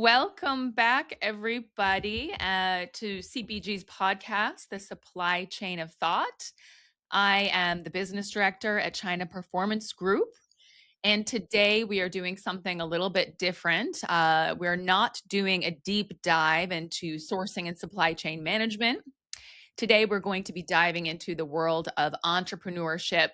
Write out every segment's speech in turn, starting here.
welcome back, everybody, to CBG's podcast, The Supply Chain of Thought. I am the business director at China Performance Group. And today we are doing something a little bit different. We're not doing a deep dive into sourcing and supply chain management. Today, we're going to be diving into the world of entrepreneurship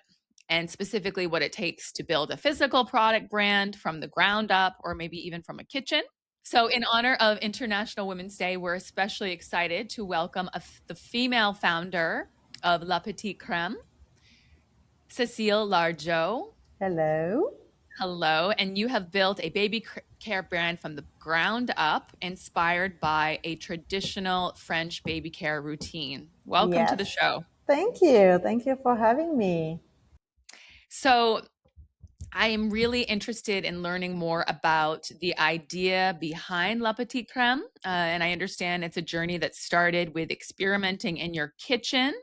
and specifically what it takes to build a physical product brand from the ground up or maybe even from a kitchen. So, in honor of International Women's Day, we're especially excited to welcome the female founder of La Petite Creme, Cecile Largeau. Hello. Hello. And you have built a baby care brand from the ground up, inspired by a traditional French baby care routine. Welcome to the Yes. show. Thank you. Thank you for having me. So, I am really interested in learning more about the idea behind La Petite Creme. And I understand it's a journey that started with experimenting in your kitchen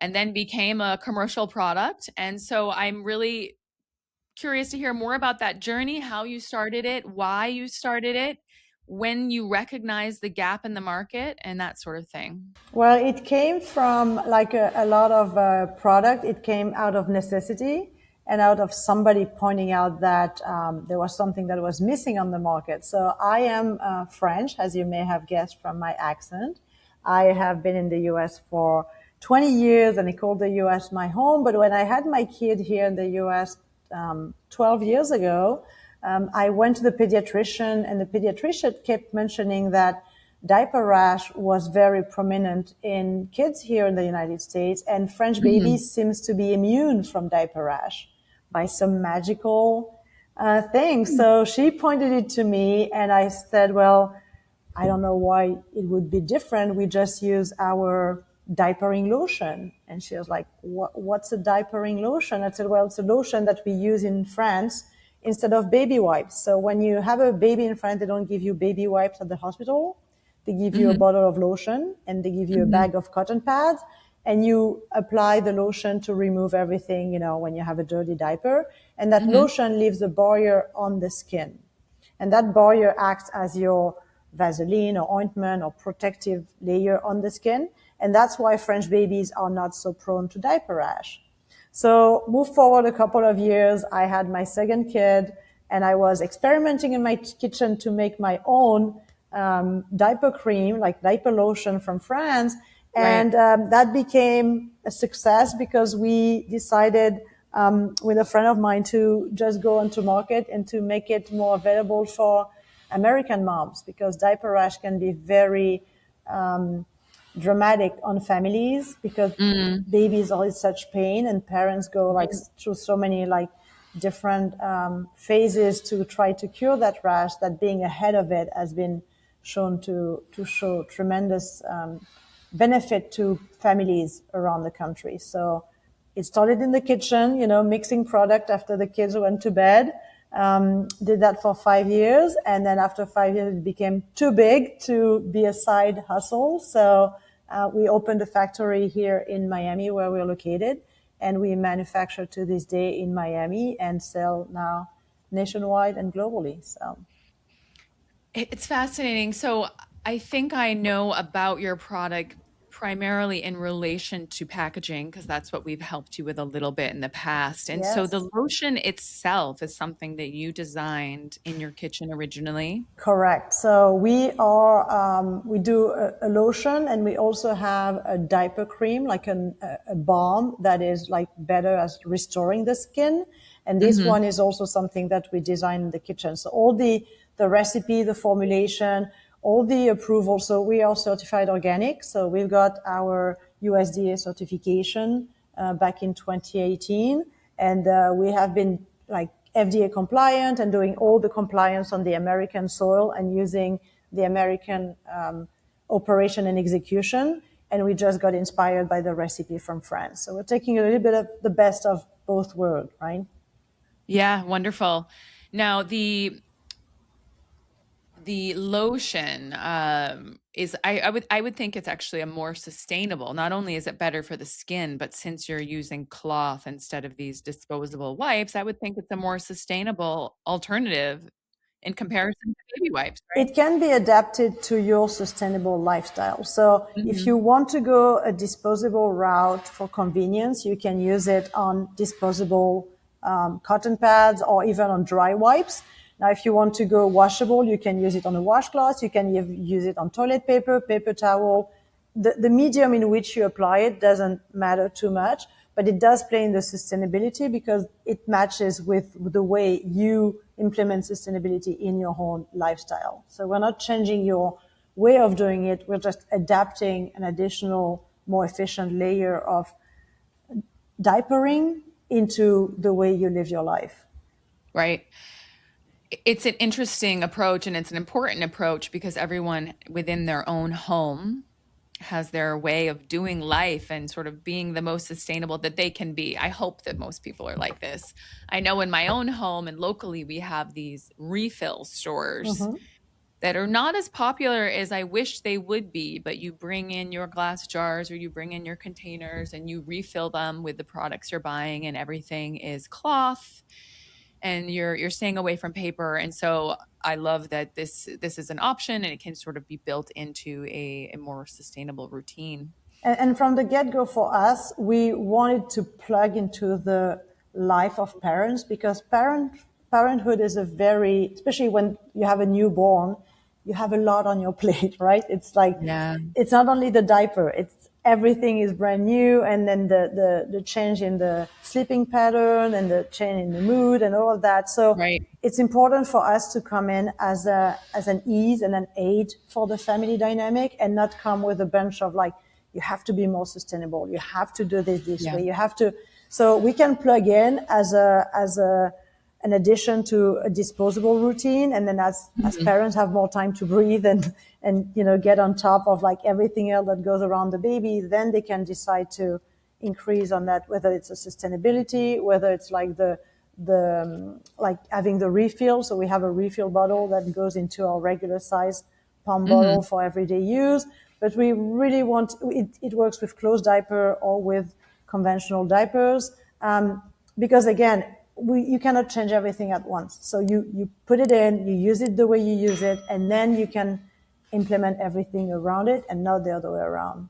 and then became a commercial product. And so I'm really curious to hear more about that journey, how you started it, why you started it, when you recognized the gap in the market, and that sort of thing. Well, it came from like a lot of product. It came out of necessity and out of somebody pointing out that there was something that was missing on the market. So I am French, as you may have guessed from my accent. I have been in the US for 20 years and I called the US my home. But when I had my kid here in the US 12 years ago, I went to the pediatrician and the pediatrician kept mentioning that diaper rash was very prominent in kids here in the United States, and French babies seems to be immune from diaper rash by some magical thing. So she pointed it to me and I said, well, I don't know why it would be different. We just use our diapering lotion. And she was like, what's a diapering lotion? I said, well, it's a lotion that we use in France instead of baby wipes. So when you have a baby in France, they don't give you baby wipes at the hospital. They give you a bottle of lotion and they give you a bag of cotton pads and you apply the lotion to remove everything, when you have a dirty diaper. And that lotion leaves a barrier on the skin. And that barrier acts as your Vaseline or ointment or protective layer on the skin. And that's why French babies are not so prone to diaper rash. So move forward a couple of years. I had my second kid and I was experimenting in my kitchen to make my own diaper cream, like diaper lotion from France. And that became a success because we decided with a friend of mine to just go onto market and to make it more available for American moms because diaper rash can be very dramatic on families because babies are in such pain and parents go like through so many like different phases to try to cure that rash that being ahead of it has been shown to show tremendous benefit to families around the country. So it started in the kitchen, mixing product after the kids went to bed. Did that for 5 years. And then after 5 years, it became too big to be a side hustle. So we opened a factory here in Miami where we're located. And we manufacture to this day in Miami and sell now nationwide and globally. So It's fascinating. So I think I know about your product primarily in relation to packaging, because that's what we've helped you with a little bit in the past. And so the yes. lotion itself is something that you designed in your kitchen originally. Correct. So we do a lotion and we also have a diaper cream, like a balm that is like better as restoring the skin. And this one is also something that we design in the kitchen. So all the recipe, the formulation, all the approval. So we are certified organic. So we've got our USDA certification back in 2018. And we have been like FDA compliant and doing all the compliance on the American soil and using the American operation and execution. And we just got inspired by the recipe from France. So we're taking a little bit of the best of both worlds, right? Yeah, wonderful. Now the lotion is I would think it's actually a more sustainable. Not only is it better for the skin, but since you're using cloth instead of these disposable wipes, I would think it's a more sustainable alternative in comparison to baby wipes, right? It can be adapted to your sustainable lifestyle. So if you Hmm. want to go a disposable route for convenience, you can use it on disposable cotton pads or even on dry wipes. Now, if you want to go washable, you can use it on a washcloth. You can use it on toilet paper, paper towel. The medium in which you apply it doesn't matter too much, but it does play in the sustainability because it matches with the way you implement sustainability in your own lifestyle. So we're not changing your way of doing it. We're just adapting an additional, more efficient layer of diapering into the way you live your life. Right. It's an interesting approach and it's an important approach because everyone within their own home has their way of doing life and sort of being the most sustainable that they can be. I hope that most people are like this. I know in my own home and locally, we have these refill stores Mm-hmm. that are not as popular as I wish they would be, but you bring in your glass jars or you bring in your containers and you refill them with the products you're buying and everything is cloth and you're staying away from paper. And so I love that this is an option and it can sort of be built into a more sustainable routine. And from the get-go for us, we wanted to plug into the life of parents because parenthood is a very, especially when you have a newborn, you have a lot on your plate, right? It's like, Yeah. it's not only the diaper, it's everything is brand new. And then the change in the sleeping pattern and the change in the mood and all of that. So Right. it's important for us to come in as an ease and an aid for the family dynamic and not come with a bunch of like, you have to be more sustainable. You have to do this Yeah. way. You have to, so we can plug in an addition to a disposable routine. And then as Mhm. parents have more time to breathe and, get on top of like everything else that goes around the baby, then they can decide to increase on that, whether it's a sustainability, whether it's like like having the refill. So we have a refill bottle that goes into our regular size palm bottle Mhm. for everyday use. But we really want it works with closed diaper or with conventional diapers, because again, you cannot change everything at once. So you put it in, you use it the way you use it, and then you can implement everything around it, and not the other way around.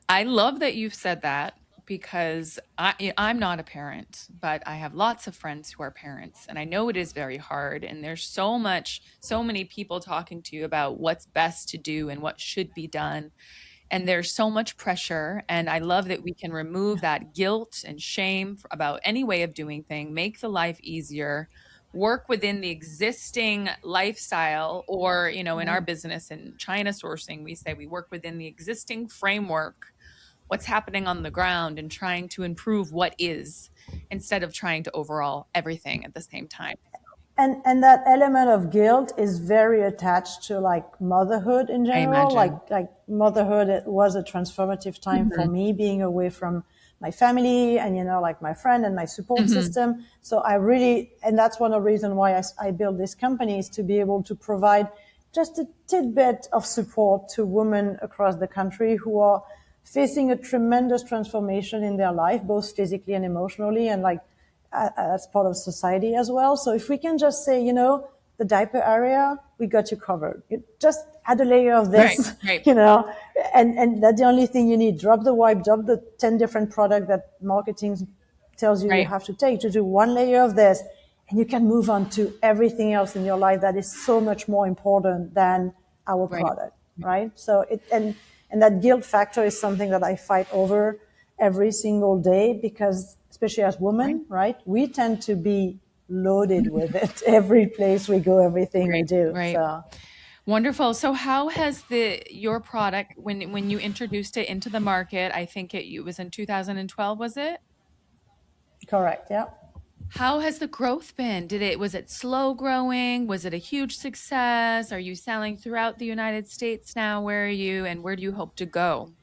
I love that you've said that because I'm not a parent, but I have lots of friends who are parents, and I know it is very hard. And there's so many people talking to you about what's best to do and what should be done. And there's so much pressure. And I love that we can remove that guilt and shame about any way of doing thing, make the life easier, work within the existing lifestyle, or, in our business in China sourcing, we say we work within the existing framework, what's happening on the ground, and trying to improve what is instead of trying to overhaul everything at the same time. And that element of guilt is very attached to like motherhood in I general. imagine. Like motherhood, it was a transformative time for Hmm. me, being away from my family and like my friend and my support Hmm. system. So I really, and that's one of the reasons why I built this company, is to be able to provide just a tidbit of support to women across the country who are facing a tremendous transformation in their life, both physically and emotionally, and like as part of society as well. So if we can just say, the diaper area, we got you covered. You just add a layer of Right, this, right, and that's the only thing you need. Drop the wipe, drop the 10 different products that marketing tells you right, have to take, to do one layer of this, and you can move on to everything else in your life that is so much more important than our right. product, right? So and that guilt factor is something that I fight over every single day, because especially as Right, women, right, we tend to be loaded with it every place we go, everything we right, do. right. So Wonderful. So how has your product, when you introduced it into the market, I think it was in 2012, was it? correct, yeah. How has the growth been? Was it slow growing? Was it a huge success? Are you selling throughout the United States now? Where are you and where do you hope to go?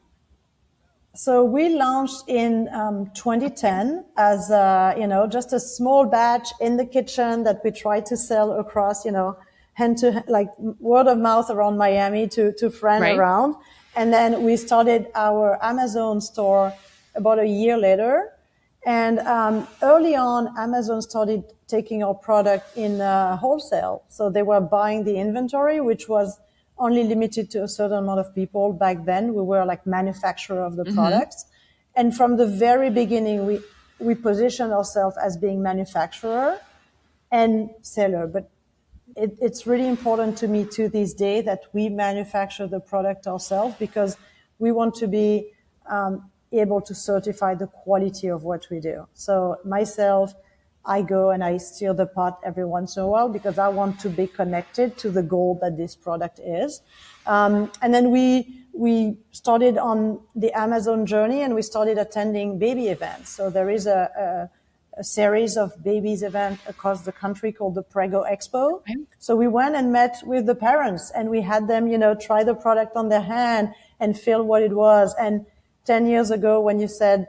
So we launched in 2010 as just a small batch in the kitchen that we tried to sell across, hand to like word of mouth around Miami to friend Right? around. And then we started our Amazon store about a year later. And early on, Amazon started taking our product in wholesale. So they were buying the inventory, which was only limited to a certain amount of people back then. We were like manufacturer of the Hmm. products. And from the very beginning, we positioned ourselves as being manufacturer and seller. But it's really important to me to this day that we manufacture the product ourselves because we want to be able to certify the quality of what we do. So myself, I go and I stir the pot every once in a while because I want to be connected to the goal that this product is. And then we started on the Amazon journey and we started attending baby events. So there is a series of babies event across the country called the Prego Expo. Okay. So we went and met with the parents and we had them, try the product on their hand and feel what it was. And 10 years ago, when you said,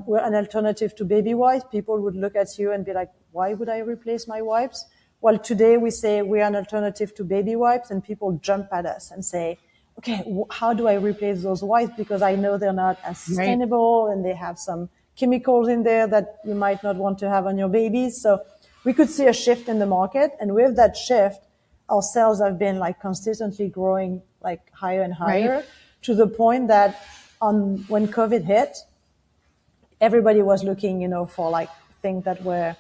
we're an alternative to baby wipes, people would look at you and be like, why would I replace my wipes? Well, today we say we're an alternative to baby wipes and people jump at us and say, okay, how do I replace those wipes? Because I know they're not as Right. sustainable and they have some chemicals in there that you might not want to have on your babies. So we could see a shift in the market. And with that shift, our sales have been like consistently growing like higher and Right. higher to the point that when COVID hit, everybody was looking, for like things that were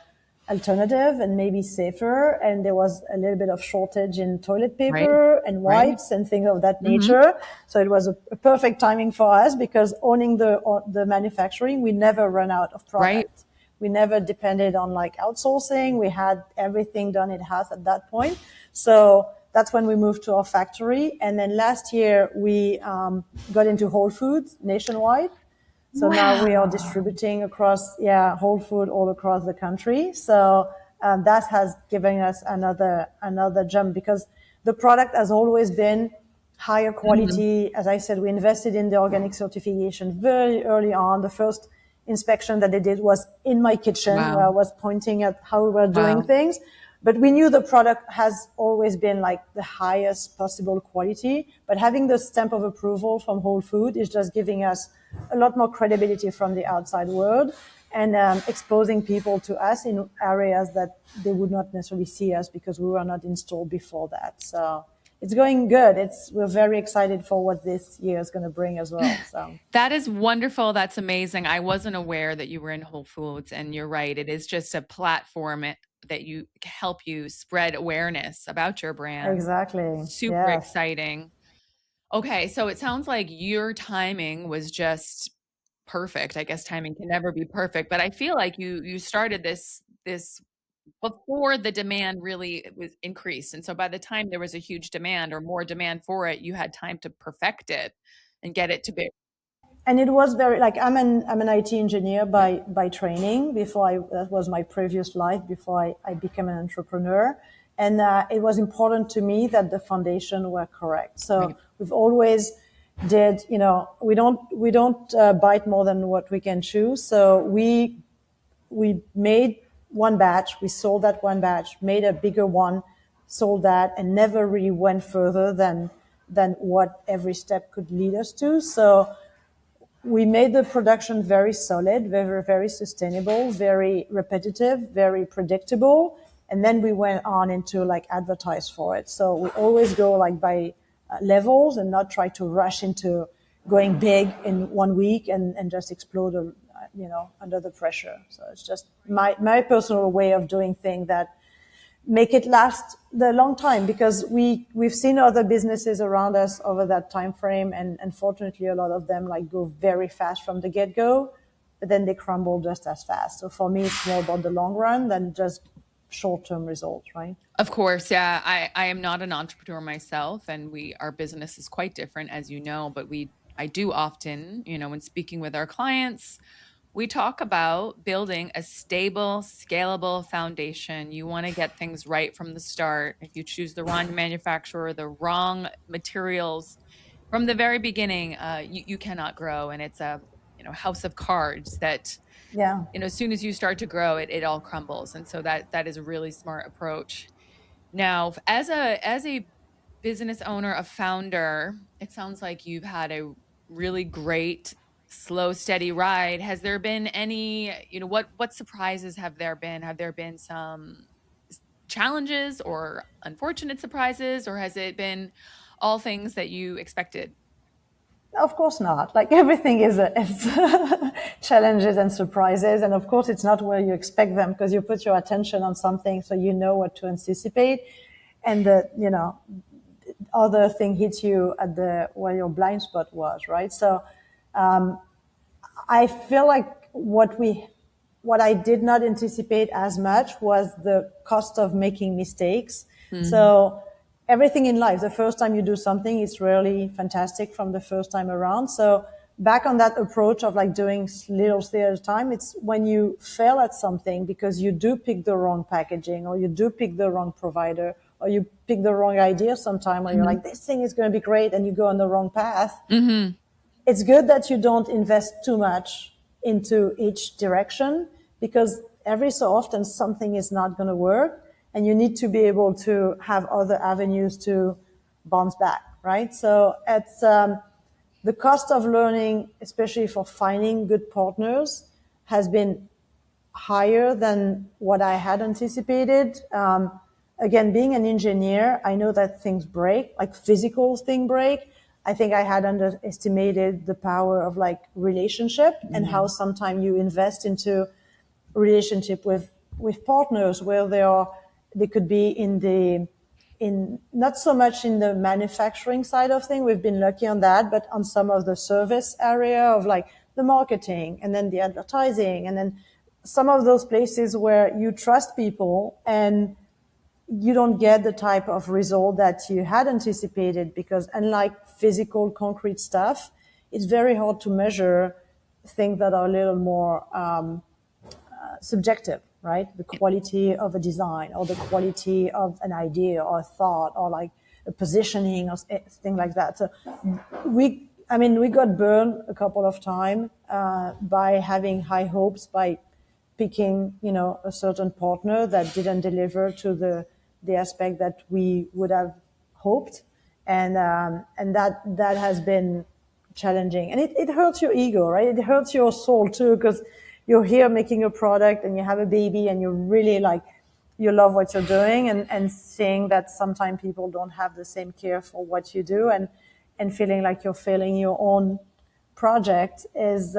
alternative and maybe safer. And there was a little bit of shortage in toilet Right. paper and Right. wipes and things of that Hmm. nature. So it was a perfect timing for us because owning the manufacturing, we never run out of Right. product. We never depended on like outsourcing. We had everything done in-house at that point. So that's when we moved to our factory. And then last year we got into Whole Foods nationwide. So now we are Wow. distributing across, Whole Food all across the country. So that has given us another jump because the product has always been higher Mhm. quality. As I said, we invested in the organic certification very early on. The first inspection that they did was in my kitchen where Wow. I was pointing at how we were doing Wow. things. But we knew the product has always been like the highest possible quality. But having the stamp of approval from Whole Food is just giving us a lot more credibility from the outside world and exposing people to us in areas that they would not necessarily see us because we were not installed before that. So it's going good. We're very excited for what this year is going to bring as well. So That is wonderful. That's amazing. I wasn't aware that you were in Whole Foods, and you're right. It is just a platform that you help you spread awareness about your brand. exactly. Super Yes. exciting. Okay, so it sounds like your timing was just perfect. I guess timing can never be perfect, but I feel like you started this before the demand really was increased. And so by the time there was a huge demand or more demand for it, you had time to perfect it and get it to be. And it was very like I'm an IT engineer by training. That was my previous life before I became an entrepreneur, and it was important to me that the foundation were correct. So Right. we've always did we don't bite more than what we can chew. So we made one batch, we sold that one batch, made a bigger one, sold that, and never really went further than what every step could lead us to. So we made the production very solid, very, very sustainable, very repetitive, very predictable. And then we went on into like advertise for it. So we always go like by levels and not try to rush into going big in 1 week and just explode, under the pressure. So it's just my personal way of doing things that make it last the long time because we've seen other businesses around us over that time frame and unfortunately a lot of them like go very fast from the get-go but then they crumble just as fast. So for me it's more about the long run than just short-term results, right? Of course, yeah. I am not an entrepreneur myself, and our business is quite different, as you know. But I do often, when speaking with our clients, we talk about building a stable, scalable foundation. You want to get things right from the start. If you choose the wrong manufacturer, the wrong materials from the very beginning, you cannot grow, and it's a house of cards that Yeah. as soon as you start to grow, it all crumbles. And so that is a really smart approach. Now, as a business owner, a founder, it sounds like you've had a really great slow, steady ride. Has there been any, what surprises have there been? Have there been some challenges or unfortunate surprises, or has it been all things that you expected? Of course not. Like everything is challenges and surprises. And of course, it's not where you expect them because you put your attention on something so you know what to anticipate. And other thing hits you at where your blind spot was, right? So I feel like what I did not anticipate as much was the cost of making mistakes. Mm-hmm. So everything in life, the first time you do something, it's really fantastic from the first time around. So back on that approach of like doing little things at a time, it's when you fail at something because you do pick the wrong packaging or you do pick the wrong provider or you pick the wrong idea sometime where you're Mm-hmm. like, this thing is going to be great and you go on the wrong path. Mm-hmm. It's good that you don't invest too much into each direction because every so often something is not going to work and you need to be able to have other avenues to bounce back, right? So it's the cost of learning, especially for finding good partners, has been higher than what I had anticipated. Again, being an engineer, I know that things break, like physical things break. I think I had underestimated the power of like relationship and how sometimes you invest into relationship with partners where they could be in not so much in the manufacturing side of things. We've been lucky on that, but on some of the service area of like the marketing and then the advertising and then some of those places where you trust people and you don't get the type of result that you had anticipated because unlike physical concrete stuff, it's very hard to measure things that are a little more subjective, right? The quality of a design or the quality of an idea or a thought or like a positioning or thing like that. So we got burned a couple of times by having high hopes, by picking, a certain partner that didn't deliver to the aspect that we would have hoped. And that has been challenging. And it hurts your ego, right? It hurts your soul too, because you're here making a product and you have a baby and you're really like, you love what you're doing and seeing that sometimes people don't have the same care for what you do and feeling like you're failing your own project is,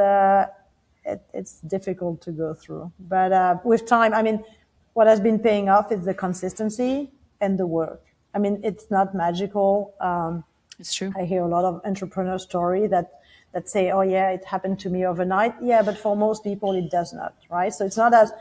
it's difficult to go through. But with time, what has been paying off is the consistency and the work. It's not magical. It's true. I hear a lot of entrepreneur story that say, "Oh yeah, it happened to me overnight." Yeah, but for most people, it does not, right? So it's not as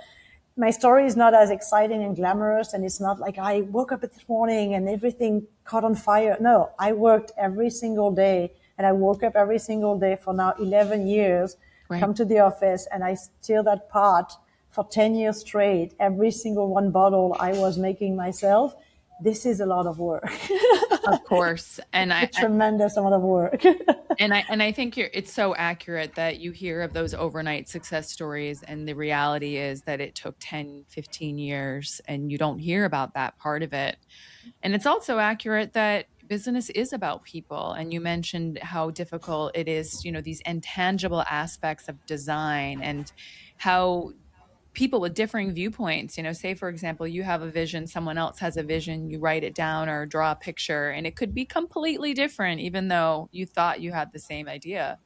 my story is not as exciting and glamorous, and it's not like I woke up this morning and everything caught on fire. No, I worked every single day, and I woke up every single day for now 11 years. Right. Come to the office, and I stir that pot for 10 years straight. Every single one bottle I was making myself. This is a lot of work. Of course. And a tremendous amount of work. I think it's so accurate that you hear of those overnight success stories. And the reality is that it took 10, 15 years and you don't hear about that part of it. And it's also accurate that business is about people. And you mentioned how difficult it is, these intangible aspects of design and how people with differing viewpoints, say, for example, you have a vision, someone else has a vision, you write it down or draw a picture, and it could be completely different, even though you thought you had the same idea.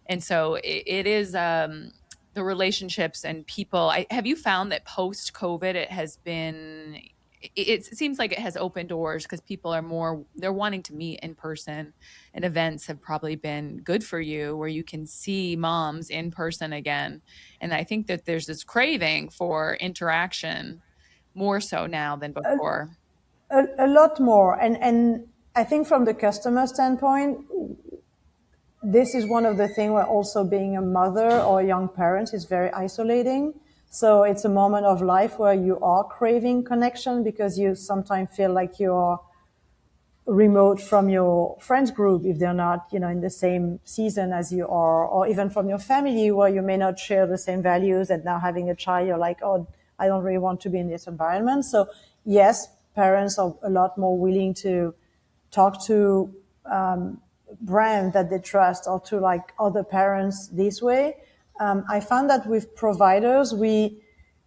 And so it is the relationships and people. Have you found that post COVID, it seems like it has opened doors because people they're wanting to meet in person, and events have probably been good for you where you can see moms in person again. And I think that there's this craving for interaction more so now than before. A lot more. And I think from the customer standpoint, this is one of the things where also being a mother or a young parent is very isolating. So it's a moment of life where you are craving connection because you sometimes feel like you're remote from your friends group if they're not, in the same season as you are, or even from your family where you may not share the same values. And now having a child, you're like, oh, I don't really want to be in this environment. So yes, parents are a lot more willing to talk to brand that they trust or to like other parents this way. I found that with providers,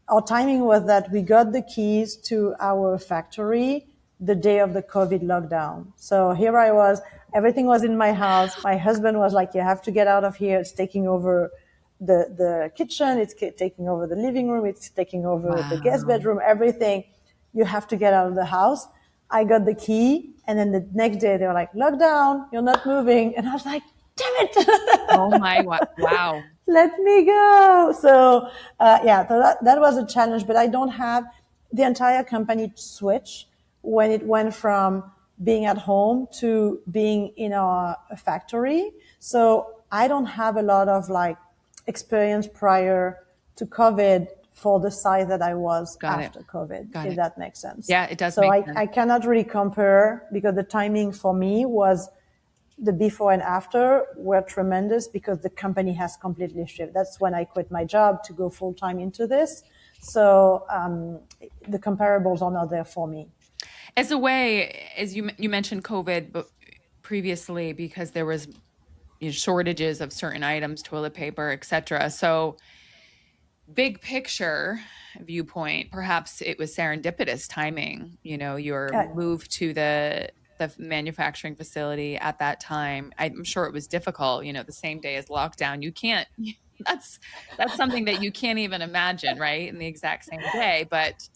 our timing was that we got the keys to our factory the day of the COVID lockdown. So here I was, everything was in my house. My husband was like, you have to get out of here. It's taking over the kitchen. It's taking over the living room. It's taking over the guest Wow. bedroom, everything. You have to get out of the house. I got the key. And then the next day they were like, lockdown, you're not moving. And I was like, damn it. Oh my, wow. Let me go. So, so that was a challenge, but I don't have the entire company switch when it went from being at home to being in a factory. So I don't have a lot of like experience prior to COVID for the size that I was Got it. after COVID, Got if it. that makes sense. Yeah, it does So make I sense. cannot really compare because the timing for me was the before and after were tremendous because the company has completely shifted. That's when I quit my job to go full time into this. So the comparables are not there for me. As a way, as you mentioned COVID previously, because there was shortages of certain items, toilet paper, etc. So big picture viewpoint, perhaps it was serendipitous timing, your Uh, move to the manufacturing facility at that time. I'm sure it was difficult, the same day as lockdown. You can't that's that's something that you can't even imagine, right? In the exact same day. But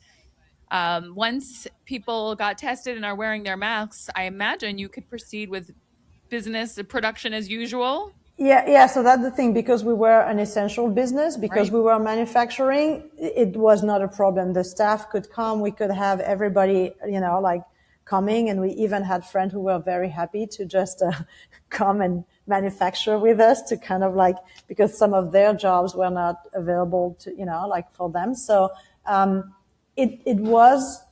once people got tested and are wearing their masks, I imagine you could proceed with business production as usual. yeah. So that's the thing, because we were an essential business, because Right. we were manufacturing, it was not a problem. The staff could come, we could have everybody, like coming, and we even had friends who were very happy to just come and manufacture with us to kind of like, because some of their jobs were not available to, like for them. So it was,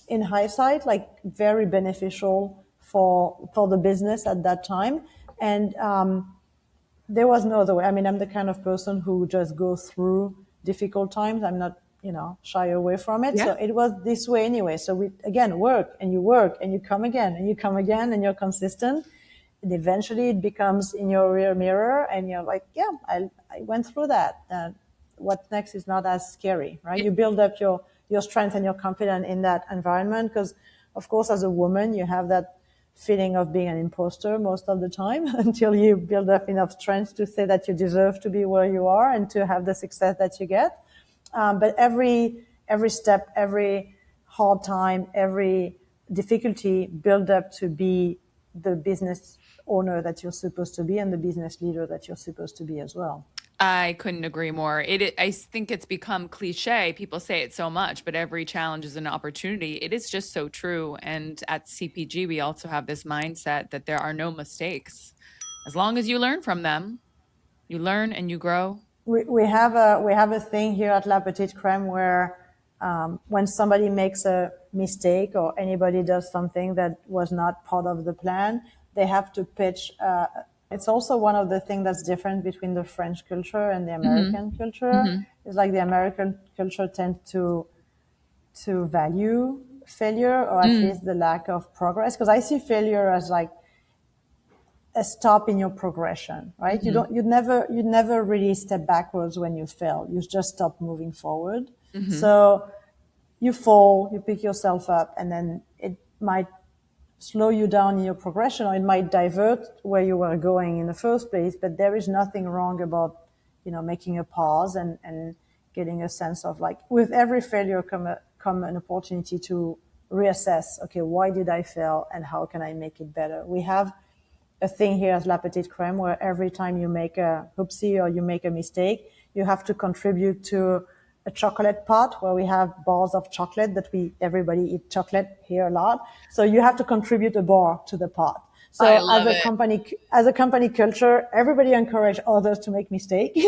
in hindsight, like very beneficial for the business at that time. And there was no other way. I mean, I'm the kind of person who just goes through difficult times. I'm not, shy away from it. Yeah. So it was this way anyway. So we, again, work and you come again and you come again and you're consistent. And eventually it becomes in your rear mirror and you're like, yeah, I went through that. What next is not as scary, right? You build up your strength and your confidence in that environment. Because of course, as a woman, you have that feeling of being an imposter most of the time until you build up enough strength to say that you deserve to be where you are and to have the success that you get. But every step, every hard time, every difficulty build up to be the business owner that you're supposed to be and the business leader that you're supposed to be as well. I couldn't agree more. I think it's become cliche. People say it so much, but every challenge is an opportunity. It is just so true. And at CPG, we also have this mindset that there are no mistakes. As long as you learn from them, you learn and you grow. We have a thing here at La Petite Creme where when somebody makes a mistake or anybody does something that was not part of the plan, they have to pitch. It's also one of the things that's different between the French culture and the Hmm. American culture. Hmm. It's like the American culture tends to value failure, or at Mm. least the lack of progress. Because I see failure as like a stop in your progression, right? Hmm. You'd never really step backwards when you fail. You just stop moving forward. Hmm. So you fall, you pick yourself up, and then it might slow you down in your progression, or it might divert where you were going in the first place. But there is nothing wrong about, making a pause and getting a sense of like, with every failure come an opportunity to reassess. Okay, why did I fail, and how can I make it better? We have a thing here at La Petite Creme where every time you make a hoopsie or you make a mistake, you have to contribute to a chocolate pot where we have bars of chocolate that everybody eat chocolate here a lot. So you have to contribute a bar to the pot. I So love it. as a company culture, everybody encourage others to make mistakes,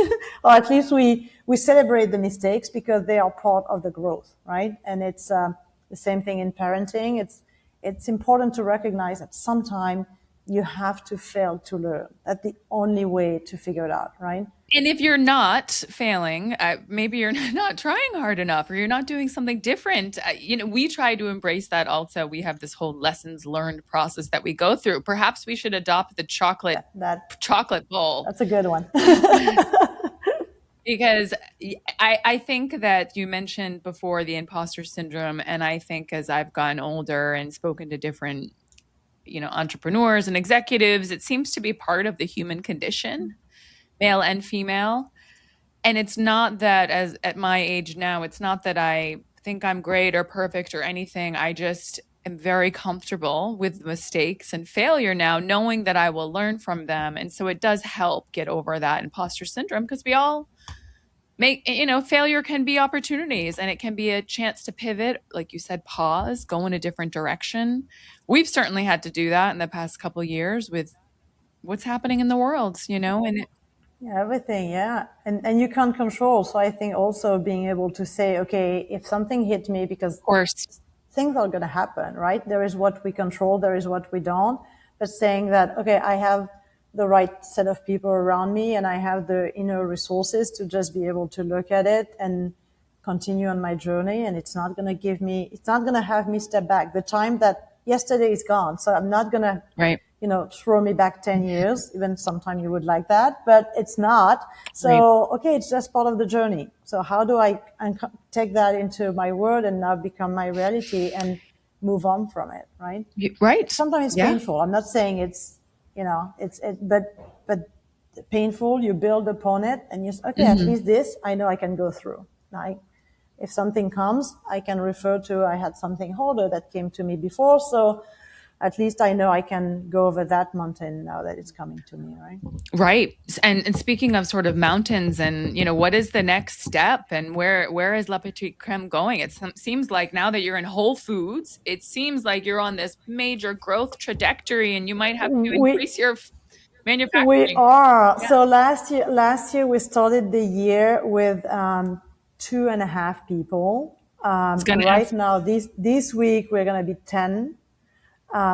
or at least we celebrate the mistakes because they are part of the growth, right? And it's the same thing in parenting. It's important to recognize that sometimes you have to fail to learn. That's the only way to figure it out, right? And if you're not failing, maybe you're not trying hard enough or you're not doing something different. We try to embrace that also. We have this whole lessons learned process that we go through. Perhaps we should adopt the chocolate bowl. That's a good one. Because I think that you mentioned before the imposter syndrome, and I think as I've gotten older and spoken to different, entrepreneurs and executives, it seems to be part of the human condition, male and female. And it's not that, as at my age now, it's not that I think I'm great or perfect or anything. I just am very comfortable with mistakes and failure now, knowing that I will learn from them. And so it does help get over that imposter syndrome, because we all failure can be opportunities, and it can be a chance to pivot, like you said, pause, go in a different direction. We've certainly had to do that in the past couple of years with what's happening in the world, and Yeah, everything, yeah. And you can't control. So I think also being able to say, okay, if something hit me, because of course, things are going to happen, right? There is what we control, there is what we don't. But saying that, okay, I have the right set of people around me and I have the inner resources to just be able to look at it and continue on my journey. And it's not going to have me step back. The time that yesterday is gone. So I'm not going to, right, throw me back 10 years, even sometime you would like that, but it's not. So, right. okay, it's just part of the journey. So how do I take that into my world and now become my reality and move on from it, right? Right. Sometimes it's painful. I'm not saying it's, but painful, you build upon it and you say, okay, at least this, I know I can go through. Like, if something comes, I can refer to, I had something harder that came to me before. So at least I know I can go over that mountain now that it's coming to me, right? Right. And speaking of sort of mountains and, what is the next step and where is La Petite Creme going? It seems like now that you're in Whole Foods, it seems like you're on this major growth trajectory and you might have to increase your manufacturing. We are. Yeah. So last year we started the year with 2.5 people. Right now, this week we're going to be 10.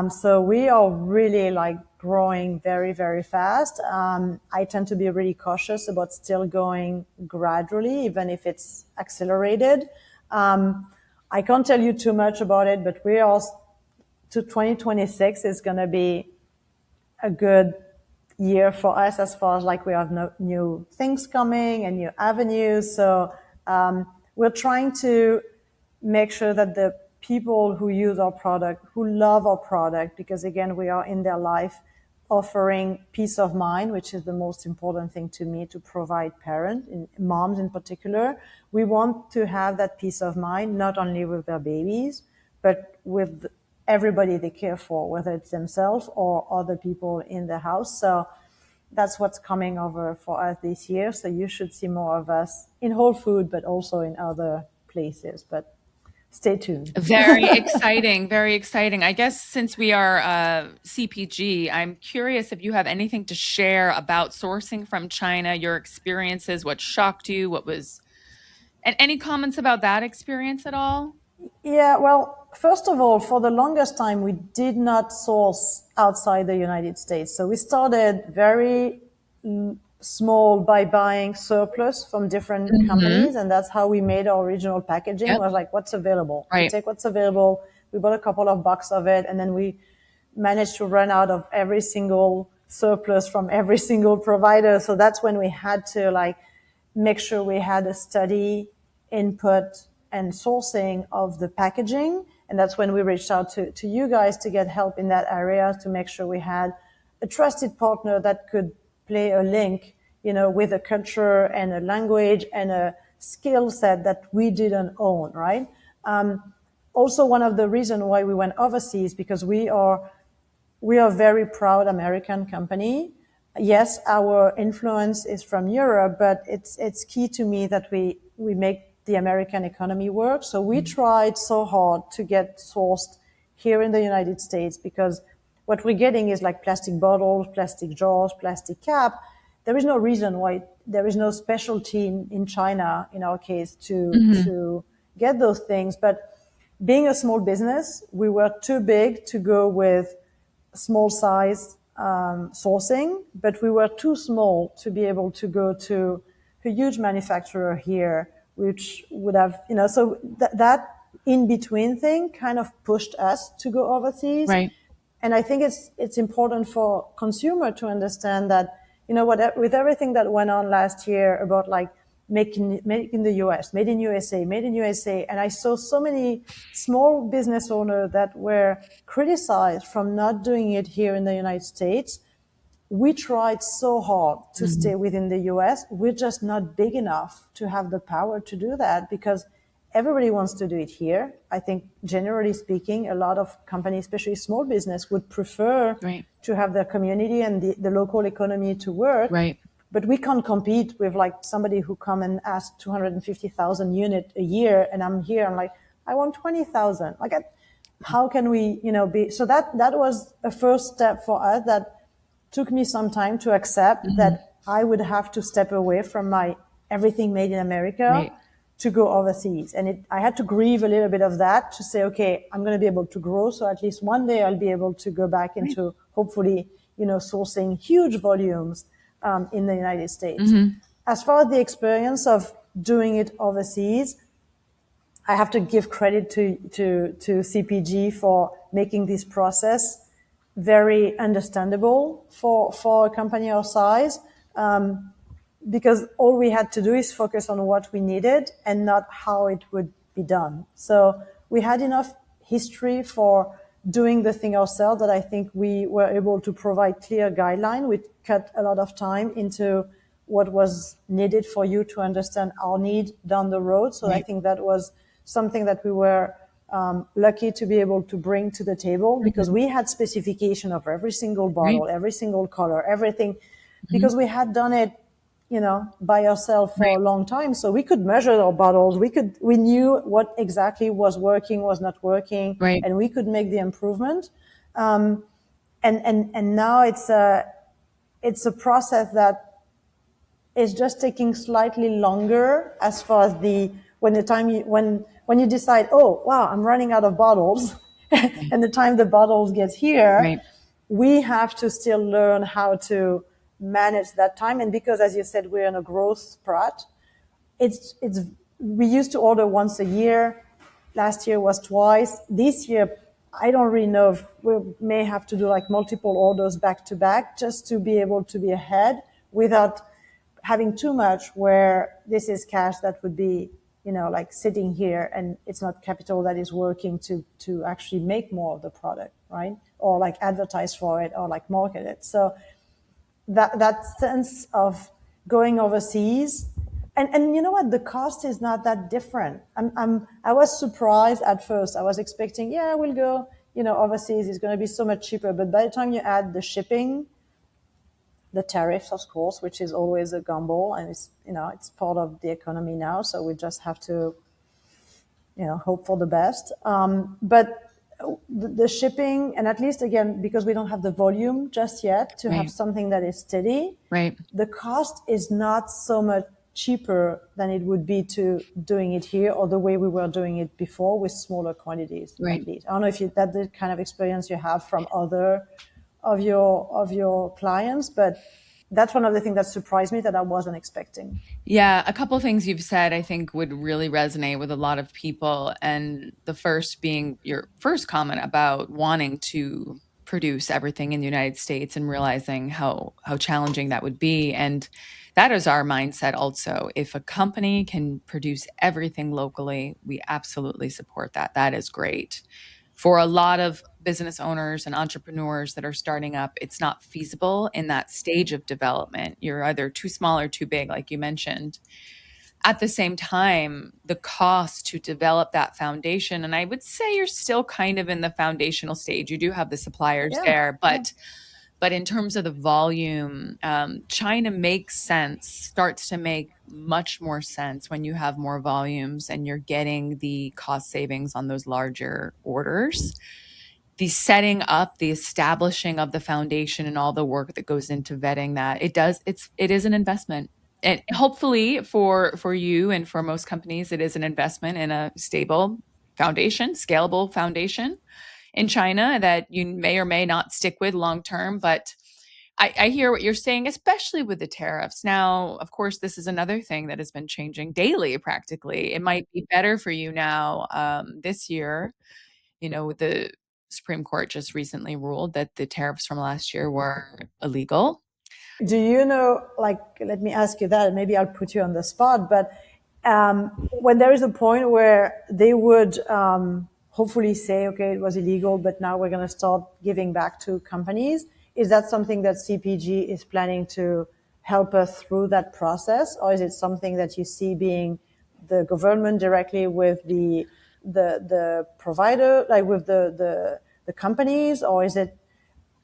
So we are really growing very, very fast. I tend to be really cautious about still going gradually, even if it's accelerated. I can't tell you too much about it, but we are to 2026 is going to be a good year for us as far as we have new things coming and new avenues. So, we're trying to make sure that the people who use our product, who love our product, because again, we are in their life offering peace of mind, which is the most important thing to me to provide parents, moms in particular. We want to have that peace of mind, not only with their babies, but with everybody they care for, whether it's themselves or other people in the house. So that's what's coming over for us this year. So you should see more of us in Whole Food, but also in other places. But stay tuned. Very exciting. Very exciting. I guess since we are CPG, I'm curious if you have anything to share about sourcing from China, your experiences, what shocked you, and any comments about that experience at all? Yeah, well, first of all, for the longest time, we did not source outside the United States. So we started very small by buying surplus from different companies. And that's how we made our original packaging. It was what's available. Right. We take what's available. We bought a couple of boxes of it. And then we managed to run out of every single surplus from every single provider. So that's when we had to make sure we had a steady input and sourcing of the packaging. And that's when we reached out to you guys to get help in that area, to make sure we had a trusted partner that could play a link, with a culture and a language and a skill set that we didn't own, right? Also, one of the reasons why we went overseas, because we are a very proud American company. Yes, our influence is from Europe, but it's key to me that we make the American economy work. So we tried so hard to get sourced here in the United States, because what we're getting is plastic bottles, plastic jars, plastic cap. There is no reason why there is no specialty in China, in our case, to get those things. But being a small business, we were too big to go with small size sourcing, but we were too small to be able to go to a huge manufacturer here, which would have, so that in between thing kind of pushed us to go overseas. Right. And I think it's important for consumer to understand that, what, with everything that went on last year about like made in the US, made in USA, made in USA. And I saw so many small business owners that were criticized from not doing it here in the United States. We tried so hard to stay within the US. We're just not big enough to have the power to do that because everybody wants to do it here. I think generally speaking, a lot of companies, especially small business, would prefer Right. to have their community and the local economy to work. Right. But we can't compete with like somebody who come and ask 250,000 unit a year. And I'm here, I'm like, I want 20,000. Like, how can we, be, so that was a first step for us that took me some time to accept that I would have to step away from my everything made in America Right. to go overseas. And I had to grieve a little bit of that to say, okay, I'm going to be able to grow. So at least one day I'll be able to go back into hopefully, sourcing huge volumes in the United States. As far as the experience of doing it overseas, I have to give credit to CPG for making this process very understandable for a company our size. Because all we had to do is focus on what we needed and not how it would be done. So we had enough history for doing the thing ourselves that I think we were able to provide clear guideline. We cut a lot of time into what was needed for you to understand our need down the road. So I think that was something that we were lucky to be able to bring to the table because we had specification of every single bottle, every single color, everything, because we had done it, by ourselves for a long time. So we could measure our bottles. We knew what exactly was working, was not working, Right. and we could make the improvement. And now it's a process that is just taking slightly longer as far as when you decide, oh, wow, I'm running out of bottles. And the time the bottles get here, Right. we have to still learn how to manage that time. And because, as you said, we're in a growth spurt, we used to order once a year. Last year was twice. This year, I don't really know if we may have to do like multiple orders back to back just to be able to be ahead without having too much where this is cash that would be, like sitting here and it's not capital that is working to actually make more of the product, right? Or like advertise for it or like market it. So that sense of going overseas, and you know what, the cost is not that different. I was surprised at first. I was expecting, yeah, we'll go, overseas, it's going to be so much cheaper. But by the time you add the shipping, the tariffs, of course, which is always a gamble, and it's part of the economy now. So we just have to, hope for the best. But the shipping, and at least again, because we don't have the volume just yet to have something that is steady, Right. the cost is not so much cheaper than it would be to doing it here or the way we were doing it before with smaller quantities. Right. At least I don't know if that's the kind of experience you have from other of your clients, but that's one of the things that surprised me that I wasn't expecting. Yeah, a couple of things you've said I think would really resonate with a lot of people. And the first being your first comment about wanting to produce everything in the United States and realizing how challenging that would be. And that is our mindset also. If a company can produce everything locally, we absolutely support that. That is great. For a lot of business owners and entrepreneurs that are starting up, it's not feasible in that stage of development. You're either too small or too big, like you mentioned. At the same time, the cost to develop that foundation, and I would say you're still kind of in the foundational stage. You do have the suppliers there, but in terms of the volume, China makes sense, starts to make much more sense when you have more volumes and you're getting the cost savings on those larger orders. The setting up, the establishing of the foundation and all the work that goes into vetting that, it is an investment. And hopefully for you and for most companies, it is an investment in a stable foundation, scalable foundation in China that you may or may not stick with long term. But I hear what you're saying, especially with the tariffs. Now, of course, this is another thing that has been changing daily practically. It might be better for you now this year. The Supreme Court just recently ruled that the tariffs from last year were illegal. Do you know, like, let me ask you that, maybe I'll put you on the spot, but when there is a point where they would hopefully say, okay, it was illegal, but now we're going to start giving back to companies, is that something that CPG is planning to help us through that process? Or is it something that you see being the government directly with the provider, like with the companies, or is it,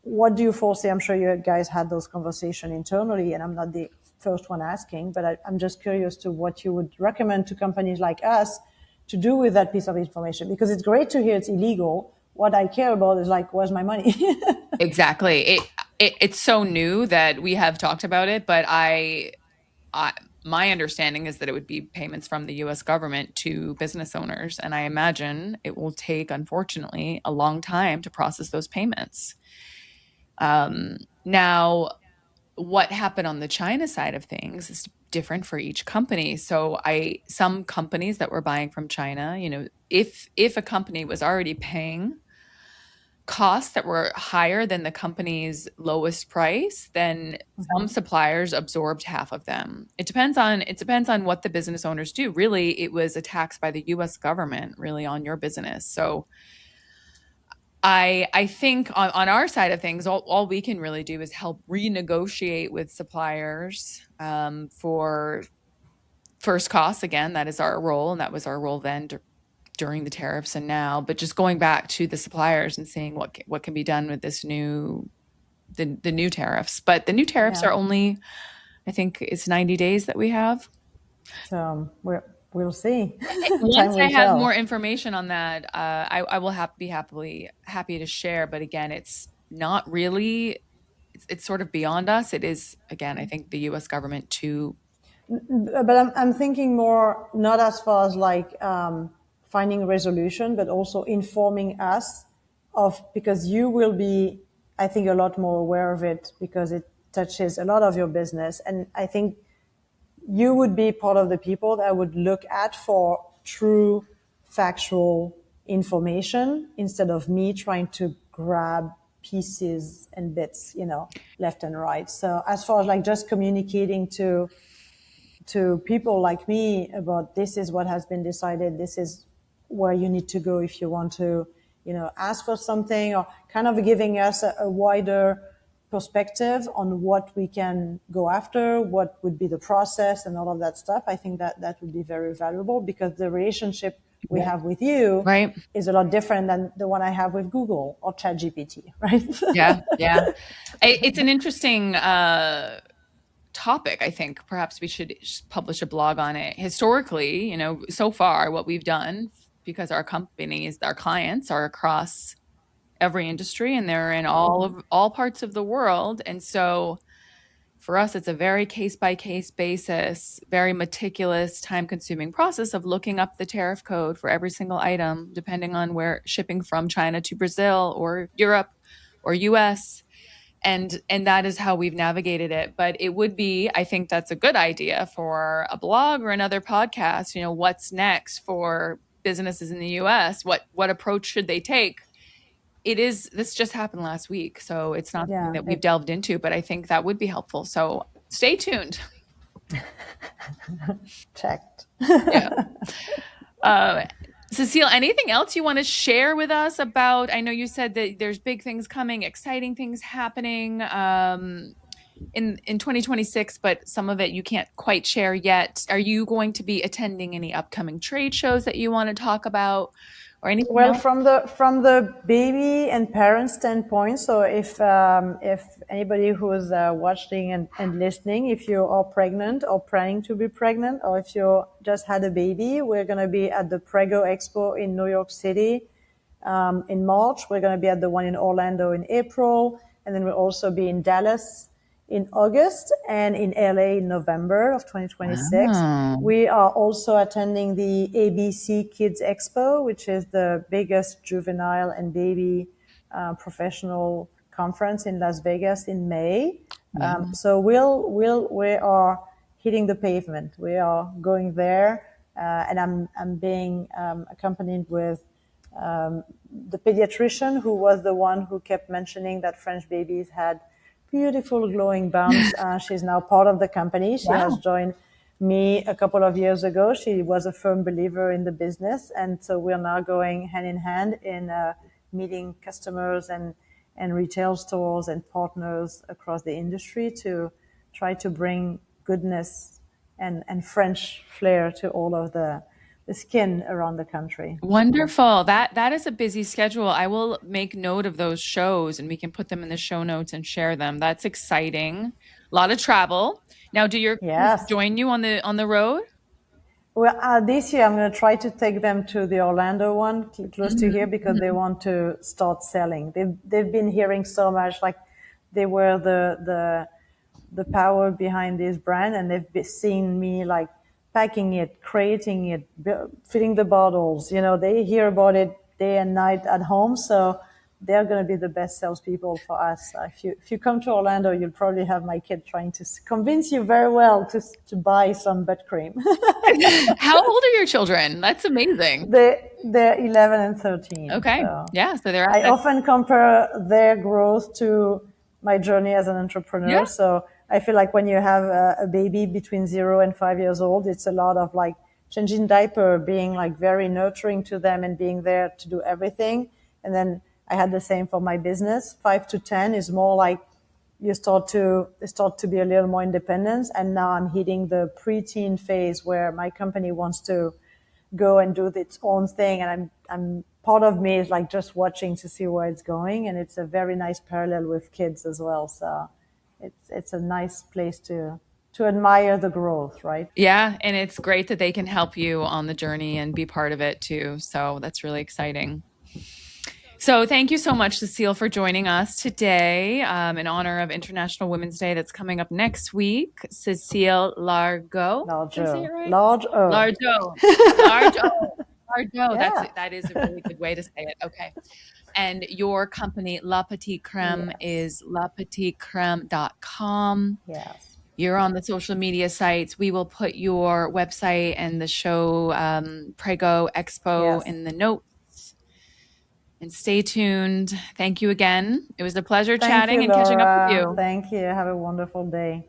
what do you foresee? I'm sure you guys had those conversations internally, and I'm not the first one asking, but I'm just curious to what you would recommend to companies like us to do with that piece of information, because it's great to hear it's illegal. What I care about is like, where's my money? Exactly. It's so new that we have talked about it, but I my understanding is that it would be payments from the US government to business owners, and I imagine it will take, unfortunately, a long time to process those payments. Now, what happened on the China side of things is different for each company. So some companies that were buying from China, if a company was already paying costs that were higher than the company's lowest price, then some suppliers absorbed half of them. It depends on what the business owners do. Really, it was a tax by the US government really on your business. So I think on our side of things, all we can really do is help renegotiate with suppliers for first costs. Again, that is our role, and that was our role then during the tariffs and now. But just going back to the suppliers and seeing what can be done with the new tariffs. But the new tariffs Yeah. are only, I think it's 90 days that we have. So we'll see. Time Once I will have more tell. information on that, I will be happy to share. But again, it's not really. It's sort of beyond us. It is, again, I think the U.S. government to. But I'm thinking more not as far as like finding a resolution, but also informing us of, because you will be, I think, a lot more aware of it because it touches a lot of your business. And I think you would be part of the people that would look at for true factual information instead of me trying to grab pieces and bits, left and right. So as far as like just communicating to people like me about, this is what has been decided, this is where you need to go if you want to, ask for something, or kind of giving us a wider perspective on what we can go after, what would be the process and all of that stuff. I think that would be very valuable, because the relationship we have with you Right. is a lot different than the one I have with Google or ChatGPT, right? Yeah. Yeah. It's an interesting topic. I think perhaps we should publish a blog on it. Historically, so far what we've done, because our companies, our clients are across every industry and they're in all parts of the world. And so for us, it's a very case by case basis, very meticulous, time consuming process of looking up the tariff code for every single item, depending on where shipping from China to Brazil or Europe or US. And that is how we've navigated it. But it would be, I think that's a good idea for a blog or another podcast. What's next for businesses in the US? What approach should they take? This just happened last week, so it's not something Yeah, that we've delved into, but I think that would be helpful. So stay tuned. checked. Yeah. Cecile, anything else you want to share with us about? I know you said that there's big things coming, exciting things happening in 2026, but some of it you can't quite share yet. Are you going to be attending any upcoming trade shows that you want to talk about, or anything Well, else? from the baby and parent standpoint, so if anybody who is watching and listening, if you are pregnant or planning to be pregnant, or if you just had a baby, we're going to be at the Prego Expo in New York City in March. We're going to be at the one in Orlando in April, and then we'll also be in Dallas in August and in LA in November of 2026. Wow. We are also attending the ABC Kids Expo, which is the biggest juvenile and baby professional conference in Las Vegas in May. Yeah. So we are hitting the pavement. We are going there, and I'm being accompanied with the pediatrician who was the one who kept mentioning that French babies had beautiful glowing bums. She's now part of the company. She has Wow. joined me a couple of years ago. She was a firm believer in the business. And so we're now going hand in hand in meeting customers and retail stores and partners across the industry to try to bring goodness and French flair to all of the skin around the country. Wonderful. That is a busy schedule. I will make note of those shows and we can put them in the show notes and share them. That's exciting. A lot of travel. Now, do your kids Yes. join you on the road? Well, this year I'm going to try to take them to the Orlando one, close to here, because they Mhm. want to start selling. They've been hearing so much, like they were the power behind this brand, and seen me like packing it, creating it, filling the bottles. You know, they hear about it day and night at home, so they're going to be the best salespeople for us. If you come to Orlando, you'll probably have my kid trying to convince you very well to buy some butt cream. How old are your children? That's amazing. They're 11 and 13. Okay. So Yeah, so they're at I that. often compare their growth to my journey as an Yeah. entrepreneur. So I feel like when you have a baby between 0 and 5 years old, it's a lot of like changing diaper, being like very nurturing to them and being there to do everything. And then I had the same for my business. 5 to 10 is more like you start to be a little more independent. And now I'm hitting the preteen phase where my company wants to go and do its own thing. And I'm part of me is like just watching to see where it's going. And it's a very nice parallel with kids as well. So it's a nice place to admire the growth, right? Yeah, and it's great that they can help you on the journey and be part of it too. So that's really exciting. So thank you so much, Cecile, for joining us today in honor of International Women's Day that's coming up next week. Cecile Largeau, did I say it Larger, right? large O. Largeau, Largeau, Largeau. Yeah. That is a really good way to say it. Okay. And your company, La Petite Creme, Yes. is lapetitecreme.com. Yes. You're on the social media sites. We will put your website and the show Prego Expo Yes. in the notes. And stay tuned. Thank you again. It was a pleasure Thank chatting you, and catching up with Laura. you. Thank you. Have a wonderful day.